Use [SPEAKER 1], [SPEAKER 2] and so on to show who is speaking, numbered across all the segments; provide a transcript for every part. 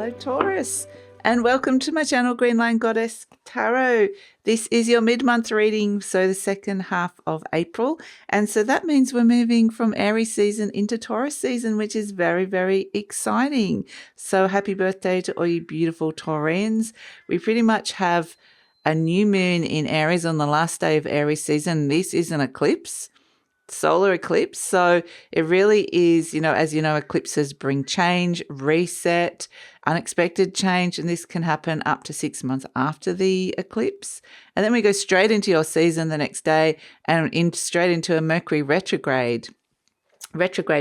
[SPEAKER 1] Hello Taurus, and welcome to my channel Green Line Goddess Tarot. This is your mid-month reading, so the second half of April, and so that means we're moving from Aries season into Taurus season, which is very, very exciting. So happy birthday to all you beautiful Taurians. We pretty much have a new moon in Aries on the last day of Aries season. This is an eclipse. Solar eclipse. So it really is, as you know, eclipses bring change, reset, unexpected change, and this can happen up to 6 months after the eclipse. And then we go straight into your season the next day and straight into a Mercury retrograde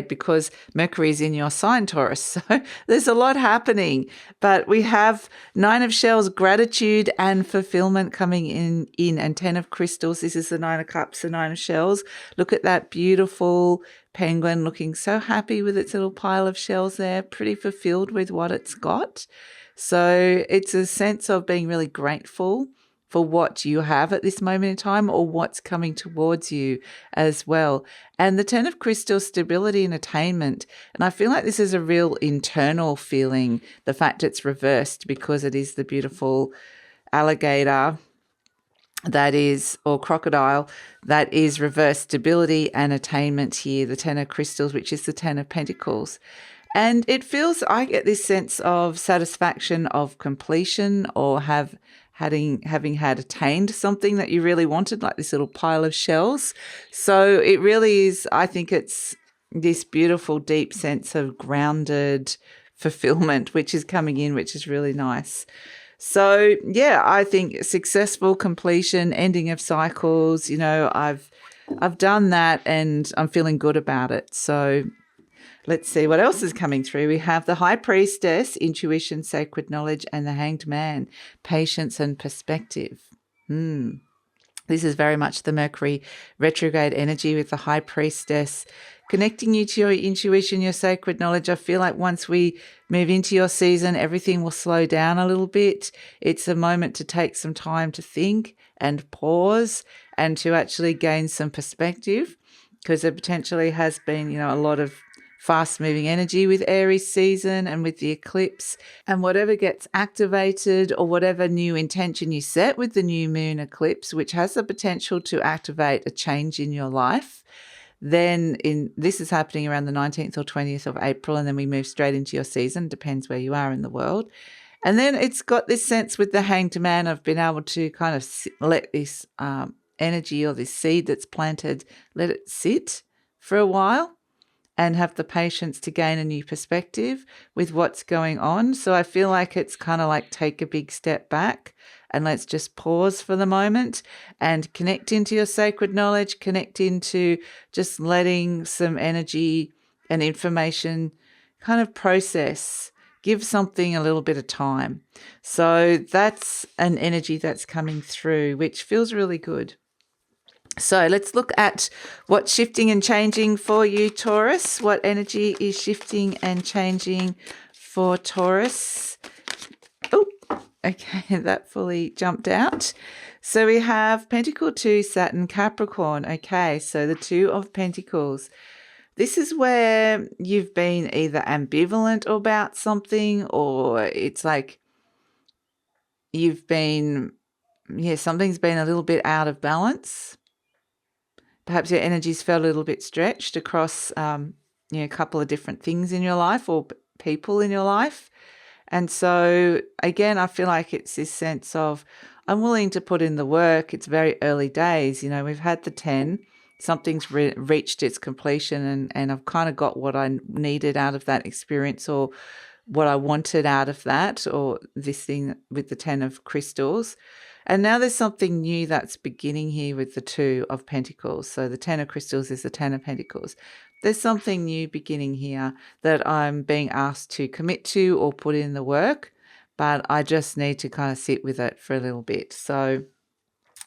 [SPEAKER 1] because Mercury is in your sign, Taurus. So there's a lot happening, but we have 9 of Shells, gratitude and fulfillment coming in and 10 of Crystals. This is the 9 of Cups, the 9 of Shells. Look at that beautiful penguin looking so happy with its little pile of shells there, pretty fulfilled with what it's got. So it's a sense of being really grateful for what you have at this moment in time or what's coming towards you as well. And the 10 of Crystals, stability and attainment. And I feel like this is a real internal feeling, the fact it's reversed, because it is the beautiful alligator that is, or crocodile, that is reversed stability and attainment here, the 10 of Crystals, which is the 10 of Pentacles. And it feels, I get this sense of satisfaction, of completion, or having had attained something that you really wanted, like this little pile of shells. So it really is, I think it's this beautiful, deep sense of grounded fulfillment, which is coming in, which is really nice. So yeah, I think successful completion, ending of cycles, I've done that and I'm feeling good about it. So let's see what else is coming through. We have the High Priestess, intuition, sacred knowledge, and the Hanged Man, patience and perspective. This is very much the Mercury retrograde energy with the High Priestess, connecting you to your intuition, your sacred knowledge. I feel like once we move into your season, everything will slow down a little bit. It's a moment to take some time to think and pause and to actually gain some perspective, because there potentially has been, a lot of fast-moving energy with Aries season and with the eclipse, and whatever gets activated or whatever new intention you set with the new moon eclipse, which has the potential to activate a change in your life, then this is happening around the 19th or 20th of April, and then we move straight into your season, depends where you are in the world. And then it's got this sense with the Hanged Man of being able to kind of let this energy or this seed that's planted, let it sit for a while and have the patience to gain a new perspective with what's going on. So I feel like it's kind of like take a big step back and let's just pause for the moment and connect into your sacred knowledge, connect into just letting some energy and information kind of process, give something a little bit of time. So that's an energy that's coming through, which feels really good. So let's look at what's shifting and changing for you, Taurus. What energy is shifting and changing for Taurus? Oh, okay, that fully jumped out. So we have Pentacle 2, Saturn, Capricorn. Okay, so the 2 of Pentacles. This is where you've been either ambivalent about something, or it's like you've been, something's been a little bit out of balance. Perhaps your energies felt a little bit stretched across, a couple of different things in your life or people in your life. And so, again, I feel like it's this sense of I'm willing to put in the work. It's very early days. We've had the 10. Something's reached its completion and I've kind of got what I needed out of that experience or what I wanted out of that, or this thing with the 10 of Crystals. And now there's something new that's beginning here with the 2 of Pentacles. So the 10 of Crystals is the 10 of Pentacles. There's something new beginning here that I'm being asked to commit to or put in the work, but I just need to kind of sit with it for a little bit. So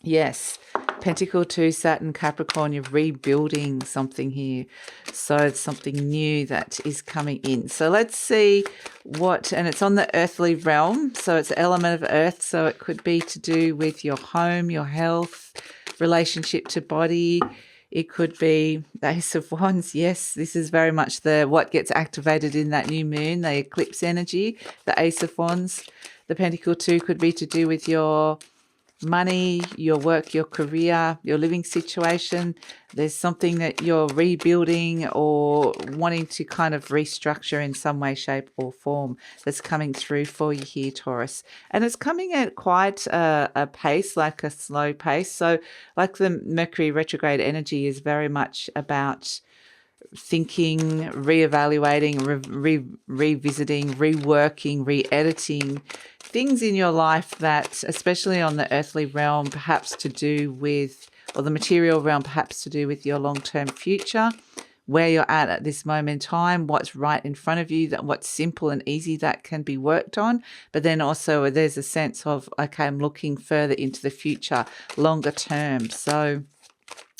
[SPEAKER 1] yes, Pentacle 2, Saturn, Capricorn, you're rebuilding something here. So it's something new that is coming in. So let's see and it's on the earthly realm. So it's an element of earth. So it could be to do with your home, your health, relationship to body. It could be the Ace of Wands. Yes, this is very much the what gets activated in that new moon, the eclipse energy, the Ace of Wands. The Pentacle 2 could be to do with your money, your work, your career, your living situation. There's something that you're rebuilding or wanting to kind of restructure in some way, shape, or form that's coming through for you here, Taurus. And it's coming at quite a pace, like a slow pace. So, like the Mercury retrograde energy is very much about thinking, reevaluating, revisiting, reworking, re-editing things in your life that, especially on the earthly realm, perhaps to do with, or the material realm, perhaps to do with your long-term future, where you're at this moment in time, what's right in front of you, that what's simple and easy that can be worked on. But then also there's a sense of, okay, I'm looking further into the future, longer term. So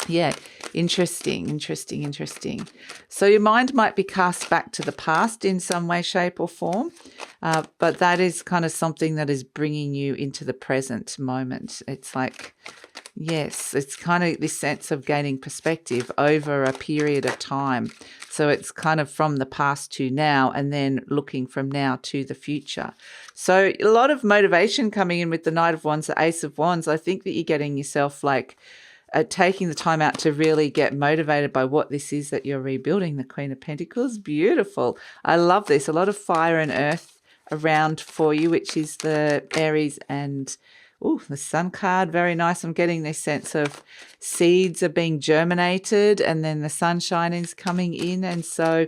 [SPEAKER 1] yeah, interesting. So your mind might be cast back to the past in some way, shape or form, but that is kind of something that is bringing you into the present moment. It's like, yes, it's kind of this sense of gaining perspective over a period of time. So it's kind of from the past to now and then looking from now to the future. So a lot of motivation coming in with the Knight of Wands, the Ace of Wands. I think that you're getting yourself like taking the time out to really get motivated by what this is that you're rebuilding, the Queen of Pentacles. Beautiful. I love this. A lot of fire and earth around for you, which is the Aries and the Sun card. Very nice. I'm getting this sense of seeds are being germinated and then the sunshine is coming in. And so,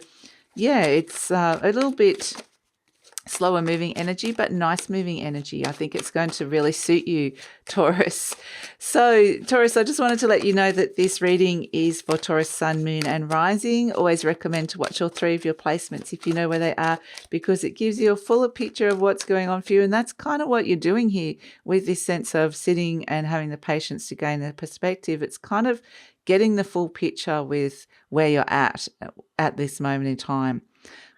[SPEAKER 1] yeah, it's a little bit slower moving energy, but nice moving energy. I think it's going to really suit you, Taurus. So, Taurus, I just wanted to let you know that this reading is for Taurus, Sun, Moon, and Rising. Always recommend to watch all three of your placements if you know where they are, because it gives you a fuller picture of what's going on for you. And that's kind of what you're doing here with this sense of sitting and having the patience to gain the perspective. It's kind of getting the full picture with where you're at this moment in time,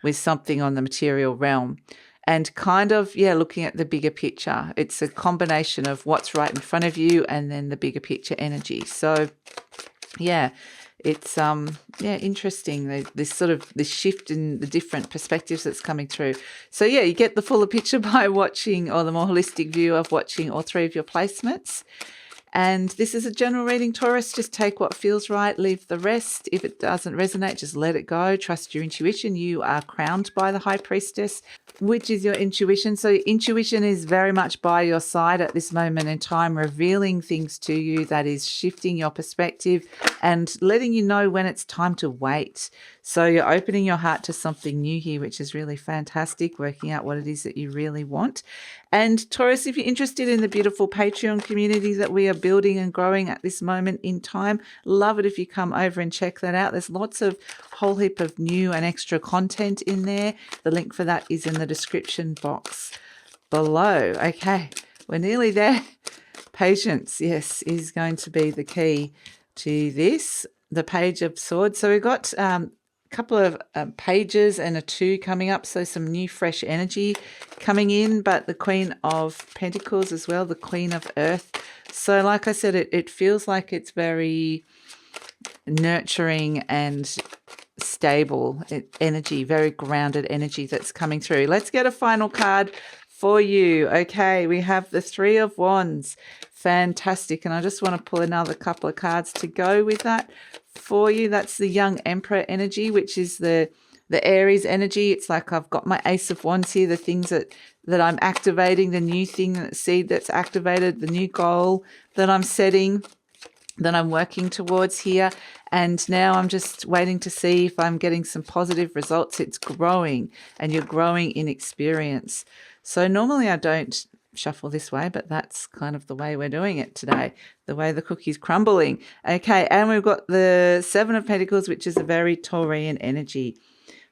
[SPEAKER 1] with something on the material realm, and kind of, looking at the bigger picture. It's a combination of what's right in front of you and then the bigger picture energy. So, it's interesting, this shift in the different perspectives that's coming through. So, you get the fuller picture by watching, or the more holistic view of watching all three of your placements. And this is a general reading, Taurus. Just take what feels right, leave the rest. If it doesn't resonate, just let it go. Trust your intuition. You are crowned by the High Priestess, which is your intuition. So intuition is very much by your side at this moment in time, revealing things to you that is shifting your perspective and letting you know when it's time to wait. So you're opening your heart to something new here, which is really fantastic, working out what it is that you really want. And Taurus, if you're interested in the beautiful Patreon community that we are building and growing at this moment in time, love it if you come over and check that out. There's lots of whole heap of new and extra content in there. The link for that is in the description box below. Okay, we're nearly there. Patience, yes, is going to be the key to this. The Page of Swords. So we've got couple of pages and a 2 coming up, so some new fresh energy coming in, but the Queen of Pentacles as well, the Queen of Earth. So like I said, it feels like it's very nurturing and stable energy, very grounded energy that's coming through. Let's get a final card for you. Okay, we have the Three of Wands. Fantastic. And I just want to pull another couple of cards to go with that for you. That's the Young Emperor energy, which is the Aries energy. It's like I've got my Ace of Wands here, the things that I'm activating, the new thing, that seed that's activated, the new goal that I'm setting, that I'm working towards here. And now I'm just waiting to see if I'm getting some positive results. It's growing, and you're growing in experience. So normally I don't shuffle this way, but that's kind of the way we're doing it today, the way the cookie's crumbling. Okay, and we've got the Seven of Pentacles, which is a very Taurian energy.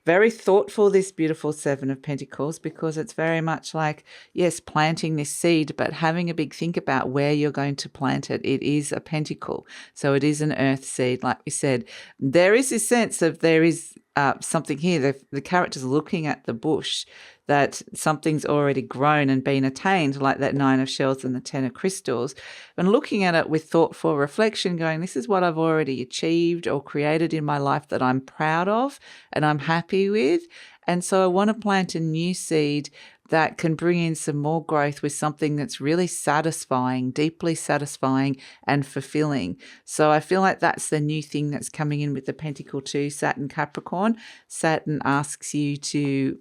[SPEAKER 1] Very thoughtful, this beautiful Seven of Pentacles, because it's very much like, yes, planting this seed, but having a big think about where you're going to plant it. It is a pentacle, so it is an earth seed. Like we said, there is this sense of there is something here. The character's looking at the bush, that something's already grown and been attained, like that Nine of Shells and the Ten of Crystals, and looking at it with thoughtful reflection, going, this is what I've already achieved or created in my life that I'm proud of and I'm happy with. And so I want to plant a new seed that can bring in some more growth with something that's really satisfying, deeply satisfying and fulfilling. So I feel like that's the new thing that's coming in with the Pentacle 2, Saturn Capricorn. Saturn asks you to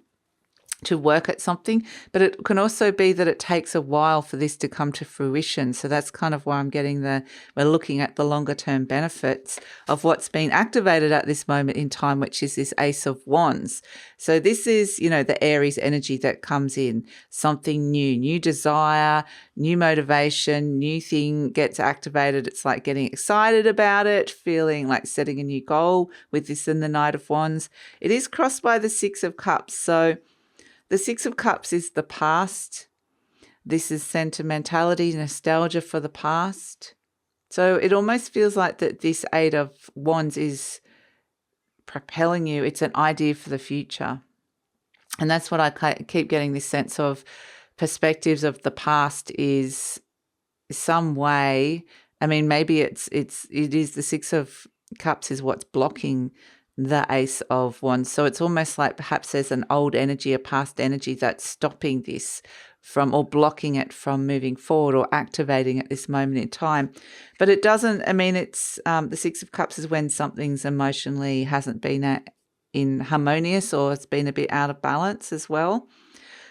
[SPEAKER 1] work at something, but it can also be that it takes a while for this to come to fruition. So that's kind of why I'm getting we're looking at the longer term benefits of what's been activated at this moment in time, which is this Ace of Wands. So this is, the Aries energy that comes in, something new desire, new motivation, new thing gets activated. It's like getting excited about it, feeling like setting a new goal with this in the Knight of Wands. It is crossed by the Six of Cups. So the Six of Cups is the past. This is sentimentality, nostalgia for the past. So it almost feels like that this Eight of Wands is propelling you. It's an idea for the future. And that's what I keep getting, this sense of perspectives of the past is some way. I mean, maybe it is the Six of Cups is what's blocking the Ace of Wands. So it's almost like perhaps there's an old energy, a past energy that's stopping this from, or blocking it from moving forward or activating at this moment in time. But it doesn't, it's the Six of Cups is when something's emotionally hasn't been in harmonious, or it's been a bit out of balance as well.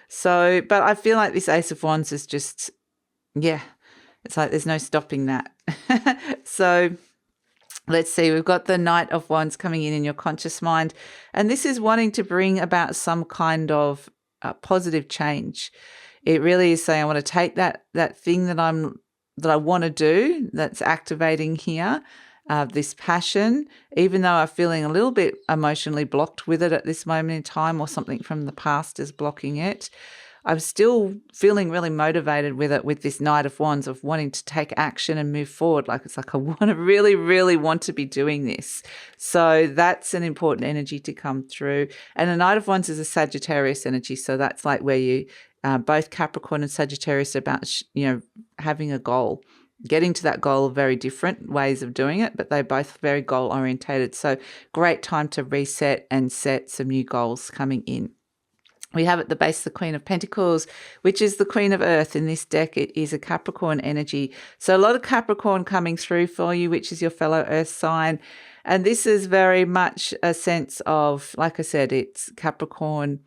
[SPEAKER 1] So, but I feel like this Ace of Wands is just, it's like there's no stopping that. So let's see, we've got the Knight of Wands coming in your conscious mind, and this is wanting to bring about some kind of positive change. It really is saying, I want to take that thing that I want to do, that's activating here, this passion, even though I'm feeling a little bit emotionally blocked with it at this moment in time, or something from the past is blocking it. I'm still feeling really motivated with it, with this Knight of Wands, of wanting to take action and move forward. It's like I want to really, really want to be doing this. So that's an important energy to come through. And the Knight of Wands is a Sagittarius energy. So that's like where you, both Capricorn and Sagittarius are about, having a goal. Getting to that goal, very different ways of doing it, but they're both very goal orientated. So great time to reset and set some new goals coming in. We have at the base the Queen of Pentacles, which is the Queen of Earth. In this deck, it is a Capricorn energy. So a lot of Capricorn coming through for you, which is your fellow Earth sign. And this is very much a sense of, like I said, it's Capricorn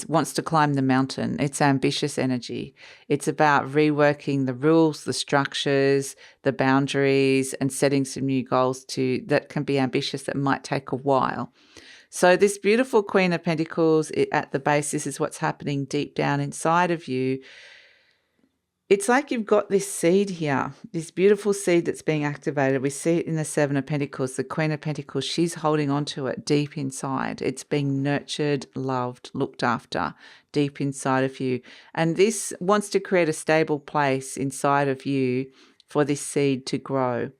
[SPEAKER 1] wants to climb the mountain. It's ambitious energy. It's about reworking the rules, the structures, the boundaries, and setting some new goals that can be ambitious, that might take a while. So this beautiful Queen of Pentacles at the base, this is what's happening deep down inside of you. It's like you've got this seed here, this beautiful seed that's being activated. We see it in the Seven of Pentacles, the Queen of Pentacles. She's holding on to it deep inside. It's being nurtured, loved, looked after deep inside of you. And this wants to create a stable place inside of you for this seed to grow.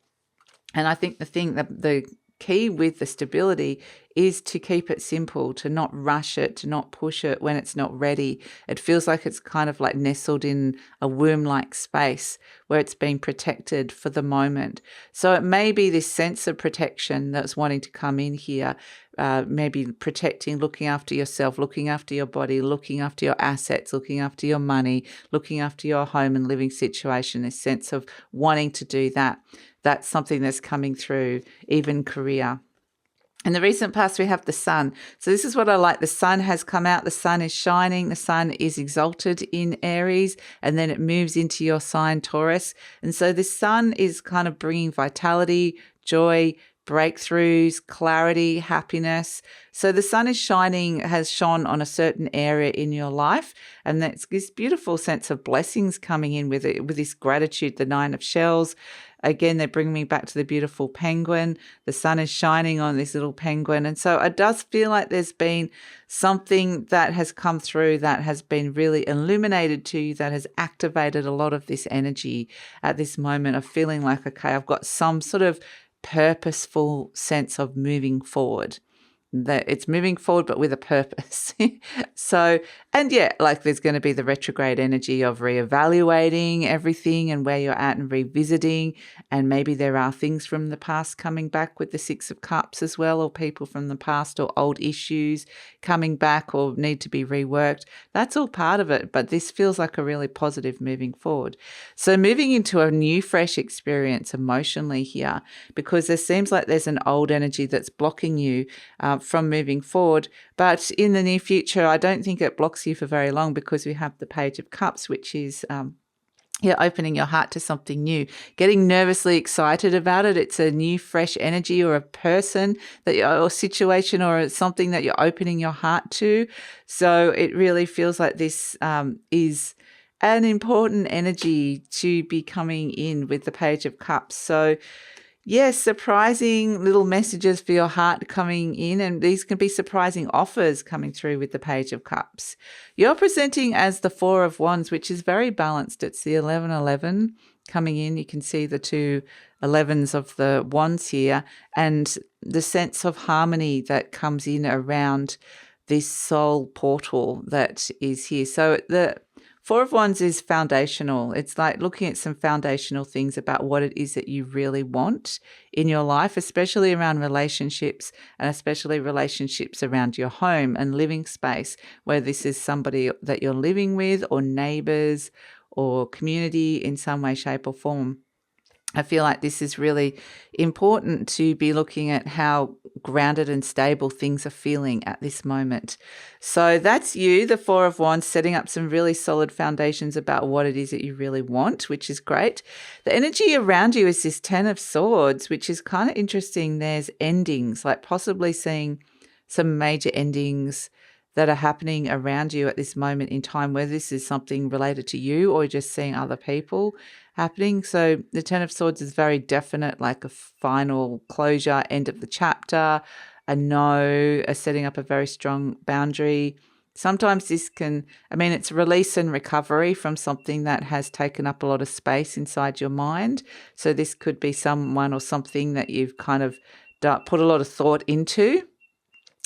[SPEAKER 1] And I think the key with the stability is to keep it simple, to not rush it, to not push it when it's not ready. It feels like it's kind of like nestled in a womb-like space where it's being protected for the moment. So it may be this sense of protection that's wanting to come in here, maybe protecting, looking after yourself, looking after your body, looking after your assets, looking after your money, looking after your home and living situation, this sense of wanting to do that. That's something that's coming through, even career. In the recent past, we have the sun. So this is what I like. The sun has come out. The sun is shining. The sun is exalted in Aries, and then it moves into your sign, Taurus. And so the sun is kind of bringing vitality, joy, breakthroughs, clarity, happiness. So the sun is shining, has shone on a certain area in your life. And that's this beautiful sense of blessings coming in with it, with this gratitude, the Nine of Shells. Again, they're bringing me back to the beautiful penguin. The sun is shining on this little penguin. And so it does feel like there's been something that has come through that has been really illuminated to you, that has activated a lot of this energy at this moment of feeling like, okay, I've got some sort of purposeful sense of moving forward. that it's moving forward, but with a purpose. So, and yeah, like there's going to be the retrograde energy of reevaluating everything and where you're at and revisiting. And maybe there are things from the past coming back with the Six of Cups as well, or people from the past or old issues coming back or need to be reworked. That's all part of it. But this feels like a really positive moving forward. So moving into a new, fresh experience emotionally here, because there seems like there's an old energy that's blocking you from moving forward. But in the near future, I don't think it blocks you for very long, because we have the Page of Cups, which is you're opening your heart to something new, getting nervously excited about it. It's a new, fresh energy, or a person that or situation, or something that you're opening your heart to. So it really feels like this is an important energy to be coming in with the Page of Cups. So yes, surprising little messages for your heart coming in, and these can be surprising offers coming through with the Page of Cups. You're presenting as the Four of Wands, which is very balanced. It's the 11-11 coming in. You can see the two 11s of the wands here, and the sense of harmony that comes in around this soul portal that is here. So the Four of Wands is foundational. It's like looking at some foundational things about what it is that you really want in your life, especially around relationships, and especially relationships around your home and living space, where this is somebody that you're living with, or neighbors, or community in some way, shape, or form. I feel like this is really important to be looking at how grounded and stable things are feeling at this moment. So that's you, the Four of Wands, setting up some really solid foundations about what it is that you really want, which is great. The energy around you is this Ten of Swords, which is kind of interesting. There's endings, like possibly seeing some major endings that are happening around you at this moment in time, whether this is something related to you or just seeing other people happening. So the Ten of Swords is very definite, like a final closure, end of the chapter, a no, a setting up a very strong boundary. Sometimes this can, it's release and recovery from something that has taken up a lot of space inside your mind. So this could be someone or something that you've kind of put a lot of thought into,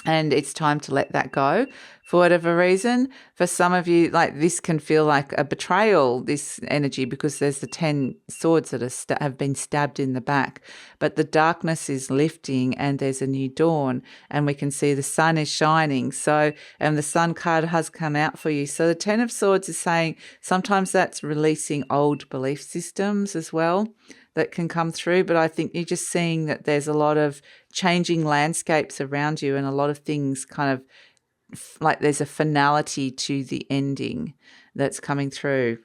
[SPEAKER 1] and it's time to let that go for whatever reason. For some of you, like this can feel like a betrayal, this energy, because there's the 10 swords that have been stabbed in the back. But the darkness is lifting and there's a new dawn, and we can see the sun is shining. So, and the sun card has come out for you. So the 10 of Swords is saying sometimes that's releasing old belief systems as well that can come through. But I think you're just seeing that there's a lot of changing landscapes around you, and a lot of things kind of like there's a finality to the ending that's coming through.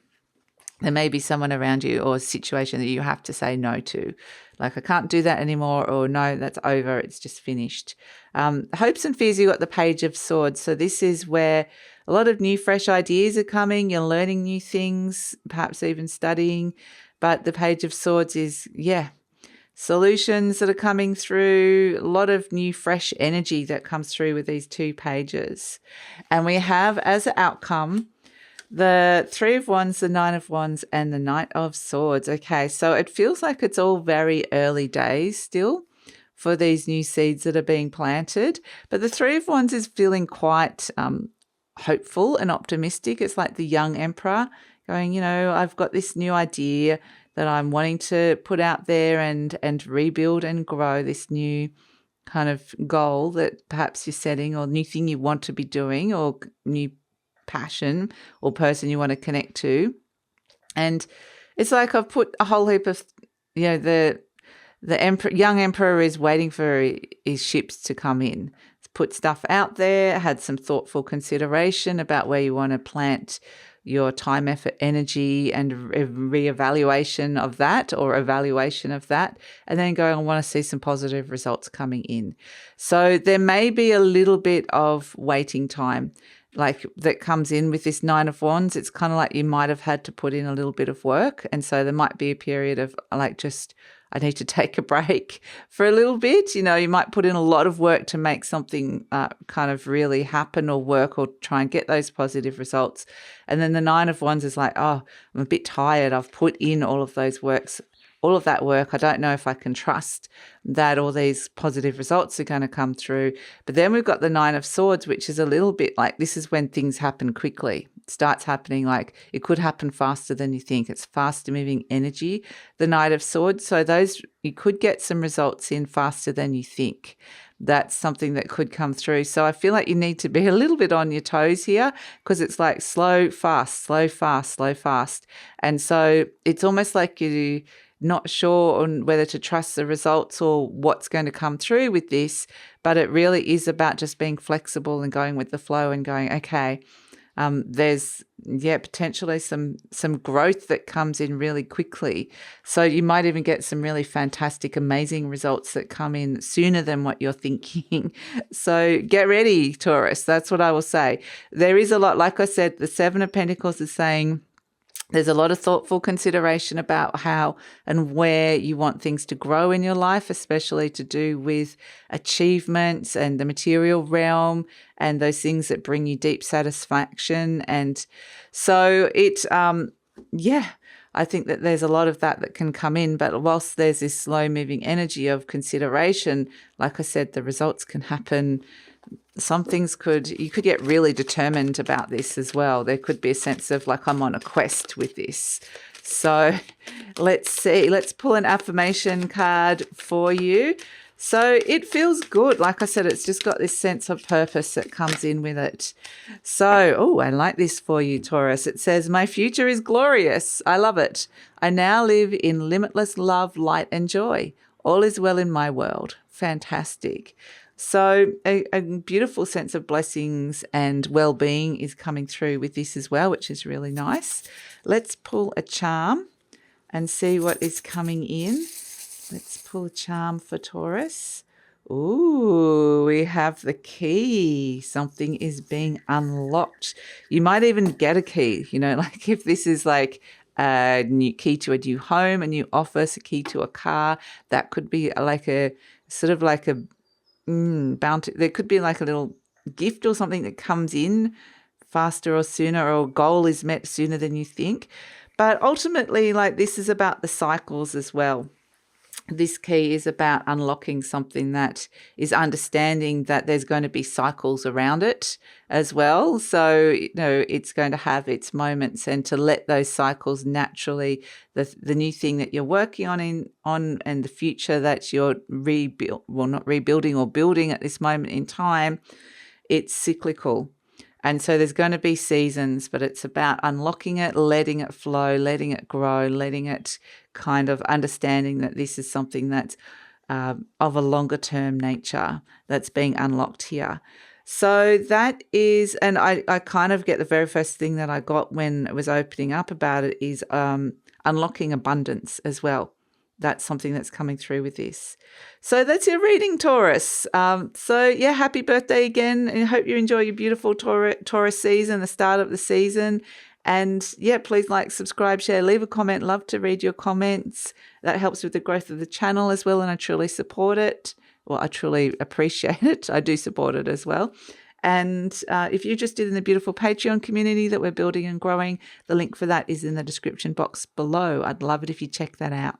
[SPEAKER 1] There may be someone around you or a situation that you have to say no to. Like, I can't do that anymore, or no, that's over, it's just finished. Hopes and fears, you got the Page of Swords. So this is where a lot of new, fresh ideas are coming. You're learning new things, perhaps even studying. But the Page of Swords is, solutions that are coming through, a lot of new, fresh energy that comes through with these two pages. And we have as an outcome the Three of Wands, the Nine of Wands, and the Knight of Swords. Okay, so it feels like it's all very early days still for these new seeds that are being planted. But the Three of Wands is feeling quite hopeful and optimistic. It's like the young emperor going, I've got this new idea that I'm wanting to put out there and rebuild and grow, this new kind of goal that perhaps you're setting, or new thing you want to be doing, or new passion or person you want to connect to. And it's like I've put a whole heap of, the young emperor is waiting for his ships to come in. It's put stuff out there, had some thoughtful consideration about where you want to plant your time, effort, energy, and reevaluation of that, or evaluation of that, and then going, I want to see some positive results coming in. So there may be a little bit of waiting time like that comes in with this Nine of Wands. It's kind of like you might have had to put in a little bit of work, and so there might be a period of like, just I need to take a break for a little bit. You might put in a lot of work to make something kind of really happen or work, or try and get those positive results. And then the Nine of Wands is like, oh, I'm a bit tired. I've put in all of those works all of that work. I don't know if I can trust that all these positive results are going to come through. But then we've got the Nine of Swords, which is a little bit like this is when things happen quickly. It starts happening like it could happen faster than you think. It's faster moving energy, the Knight of Swords. So those, you could get some results in faster than you think. That's something that could come through. So I feel like you need to be a little bit on your toes here, because it's like slow, fast, slow, fast, slow, fast. And so it's almost like you're not sure on whether to trust the results or what's going to come through with this. But it really is about just being flexible and going with the flow and going, okay, there's potentially some growth that comes in really quickly. So you might even get some really fantastic, amazing results that come in sooner than what you're thinking. So get ready, Taurus. That's what I will say. There is a lot, like I said, the Seven of Pentacles is saying there's a lot of thoughtful consideration about how and where you want things to grow in your life, especially to do with achievements and the material realm and those things that bring you deep satisfaction. And so I think that there's a lot of that can come in. But whilst there's this slow moving energy of consideration, like I said, the results can happen. Some things you could get really determined about this as well. There could be a sense of like, I'm on a quest with this. So let's see. Let's pull an affirmation card for you. So it feels good. Like I said, it's just got this sense of purpose that comes in with it. So, I like this for you, Taurus. It says, my future is glorious. I love it. I now live in limitless love, light, and joy. All is well in my world. Fantastic. So a beautiful sense of blessings and well-being is coming through with this as well, which is really nice. Let's pull a charm and see what is coming in. Let's pull a charm for Taurus. Ooh, we have the key. Something is being unlocked. You might even get a key, like if this is like a new key to a new home, a new office, a key to a car, that could be like a sort of like a bounty. There could be like a little gift or something that comes in faster or sooner, or a goal is met sooner than you think. But ultimately, like, this is about the cycles as well. This key is about unlocking something that is understanding that there's going to be cycles around it as well. So, it's going to have its moments, and to let those cycles naturally, the new thing that you're working on and the future that you're not rebuilding or building at this moment in time, it's cyclical. And so there's going to be seasons, but it's about unlocking it, letting it flow, letting it grow, letting it kind of understanding that this is something that's of a longer term nature that's being unlocked here. So that is, and I kind of get the very first thing that I got when it was opening up about it is unlocking abundance as well. That's something that's coming through with this. So that's your reading, Taurus. Happy birthday again. And I hope you enjoy your beautiful Taurus season, the start of the season. And please like, subscribe, share, leave a comment. Love to read your comments. That helps with the growth of the channel as well. And I truly support it. Well, I truly appreciate it. I do support it as well. And if you're interested in the beautiful Patreon community that we're building and growing, the link for that is in the description box below. I'd love it if you check that out.